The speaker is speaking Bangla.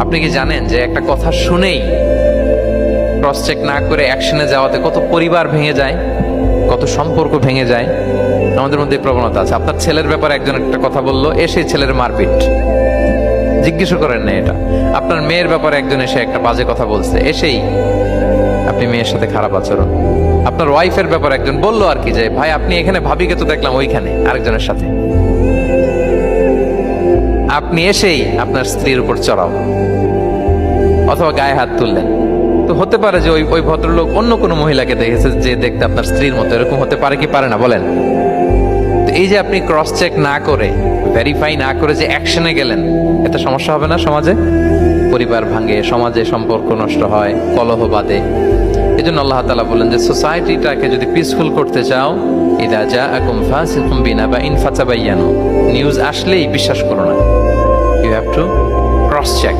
আপনি কি জানেন যে একটা কথা শুনেই ক্রস চেক না করে অ্যাকশনে যাওয়াতে কত পরিবার ভেঙে যায়, কত সম্পর্ক ভেঙে যায়? আমাদের মধ্যে এই প্রবণতা আছে। আপনার ছেলের ব্যাপারে একজন একটা কথা বললো, এসে ছেলের মারপিট, জিজ্ঞেস করেন না এটা। আপনার মেয়ের ব্যাপারে একজন এসে একটা বাজে কথা বলছে, এসেই আপনি মেয়ের সাথে খারাপ আচরণ। আপনার ওয়াইফের ব্যাপারে একজন বললো আর কি, যে ভাই আপনি এখানে, ভাবিকে তো দেখলাম ওইখানে আরেকজনের সাথে, আপনি এসেই আপনার স্ত্রীর উপর চড়াও অথবা গায়ে হাত তুললেন। তো হতে পারে যে ওই ভদ্রলোক অন্য কোনো মহিলাকে দেখেছে যে দেখতে আপনার স্ত্রীর মতো, এরকম হতে পারে কি পারে না বলেন? তো এই যে আপনি ক্রস চেক না করে, ভেরিফাই না করে যে অ্যাকশনে গেলেন, এতে সমস্যা হবে না সমাজে? পরিবার ভাঙে, সমাজে সম্পর্ক নষ্ট হয়, কলহ বাঁধে। এই জন্য আল্লাহ তাআলা বলেন যে সোসাইটিটাকে যদি পিসফুল করতে চাও, ইদা জাআকুম ফাসিকুম বিনাবাইন ফাতাবায়ানু, নিউজ আসলেই বিশ্বাস করো না, you have to cross check.